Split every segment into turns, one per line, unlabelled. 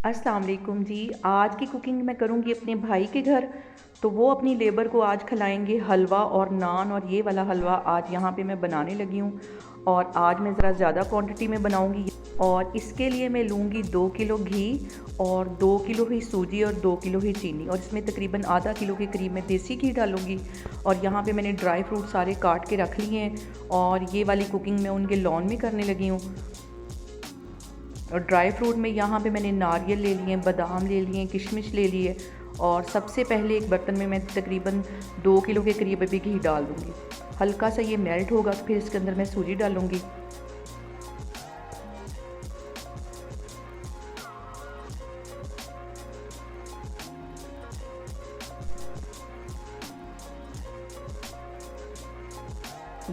अस्सलाम वालेकुम जी। आज की कुकिंग मैं करूँगी अपने भाई के घर। तो वो अपनी लेबर को आज खिलाएंगे हलवा और नान, और ये वाला हलवा आज यहाँ पे मैं बनाने लगी हूँ। और आज मैं ज़रा ज़्यादा क्वांटिटी में बनाऊँगी। और इसके लिए मैं लूँगी 2 किलो घी और 2 किलो ही सूजी और 2 किलो ही चीनी, और इसमें तकरीबन आधा किलो के करीब मैं देसी घी डालूँगी। और यहाँ पे मैंने ड्राई फ्रूट सारे काट के रख लिए हैं, और ये वाली कुकिंग मैं उनके लॉन में करने लगी हूँ। और ड्राई फ्रूट में यहाँ पे मैंने नारियल ले लिए, बादाम ले लिए, किशमिश ले लिए। और सबसे पहले एक बर्तन में मैं तकरीबन 2 किलो के करीब अभी घी डाल दूँगी। हल्का सा ये मेल्ट होगा तो फिर इसके अंदर मैं सूजी डालूँगी।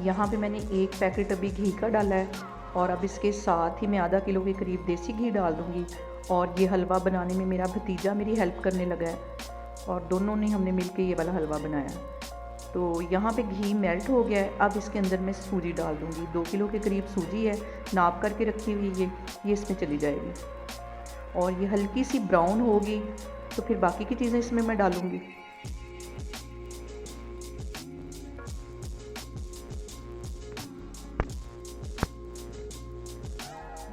यहाँ पे मैंने एक पैकेट अभी घी का डाला है, और अब इसके साथ ही मैं आधा किलो के करीब देसी घी डाल दूँगी। और ये हलवा बनाने में मेरा भतीजा मेरी हेल्प करने लगा है, और दोनों ने हमने मिलके ये वाला हलवा बनाया। तो यहाँ पे घी मेल्ट हो गया है। अब इसके अंदर मैं सूजी डाल दूँगी। 2 किलो के करीब सूजी है, नाप करके रखी हुई ये इसमें चली जाएगी। और ये हल्की सी ब्राउन होगी तो फिर बाकी की चीज़ें इसमें मैं डालूँगी।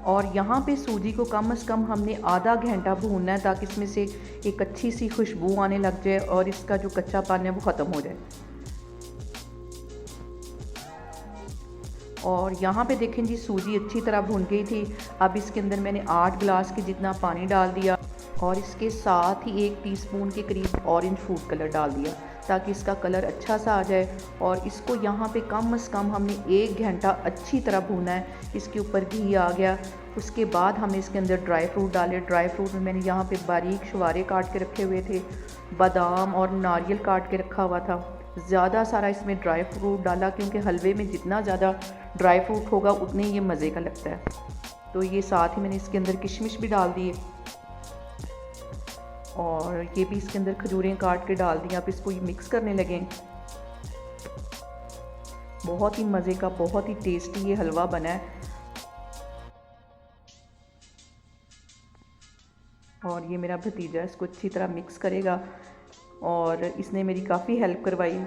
और यहाँ पे सूजी को कम से कम हमने आधा घंटा भूनना है, ताकि इसमें से एक अच्छी सी खुशबू आने लग जाए और इसका जो कच्चापन है वो ख़त्म हो जाए। और यहाँ पे देखें जी, सूजी अच्छी तरह भून गई थी। अब इसके अंदर मैंने 8 गिलास के जितना पानी डाल दिया, और इसके साथ ही 1 टीस्पून के करीब ऑरेंज फूड कलर डाल दिया, ताकि इसका कलर अच्छा सा आ जाए। और इसको यहाँ पे कम से कम हमने 1 घंटा अच्छी तरह भूना है। इसके ऊपर घी आ गया। उसके बाद हमने इसके अंदर ड्राई फ्रूट डाले। ड्राई फ्रूट में मैंने यहाँ पे बारीक शुवारे काट के रखे हुए थे, बादाम और नारियल काट के रखा हुआ था। ज़्यादा सारा इसमें ड्राई फ्रूट डाला, क्योंकि हलवे में जितना ज़्यादा ड्राई फ्रूट होगा उतने ये मज़े का लगता है। तो ये साथ ही मैंने इसके अंदर किशमिश भी डाल दिए, और ये भी इसके अंदर खजूरें काट के डाल दी। आप इसको ये मिक्स करने लगे। बहुत ही मज़े का, बहुत ही टेस्टी ये हलवा बना है। और ये मेरा भतीजा इसको अच्छी तरह मिक्स करेगा, और इसने मेरी काफ़ी हेल्प करवाई।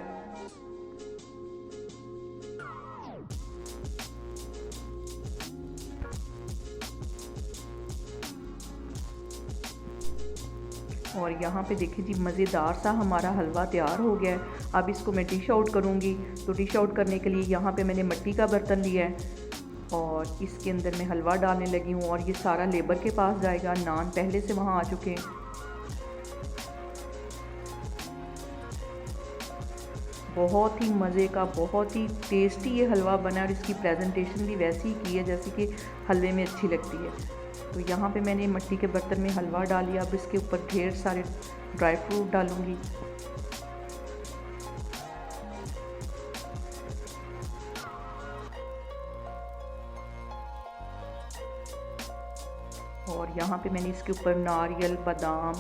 और यहाँ पे देखिए जी, मज़ेदार सा हमारा हलवा तैयार हो गया है। अब इसको मैं डिश आउट करूँगी। तो डिश आउट करने के लिए यहाँ पे मैंने मिट्टी का बर्तन लिया है, और इसके अंदर मैं हलवा डालने लगी हूँ। और ये सारा लेबर के पास जाएगा। नान पहले से वहाँ आ चुके हैं। बहुत ही मज़े का, बहुत ही टेस्टी ये हलवा बना है, और इसकी प्रेजेंटेशन भी वैसी ही की है जैसे कि हलवे में अच्छी लगती है। तो यहाँ पे मैंने मिट्टी के बर्तन में हलवा डाल लिया। अब इसके ऊपर ढेर सारे ड्राई फ्रूट डालूँगी। और यहाँ पे मैंने इसके ऊपर नारियल, बादाम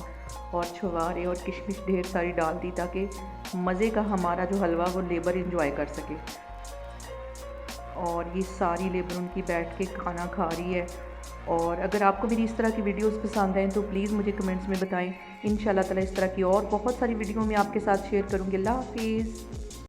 और छुहारे और किशमिश ढेर सारी डाल दी, ताकि मज़े का हमारा जो हलवा वो लेबर एंजॉय कर सके। और ये सारी लेबर उनकी बैठ के खाना खा रही है। और अगर आपको मेरी इस तरह की वीडियोस पसंद आएँ तो प्लीज़ मुझे कमेंट्स में बताएं। इंशाल्लाह ताला इस तरह की और बहुत सारी वीडियो मैं आपके साथ शेयर करूँगी। अल्लाह हाफिज़।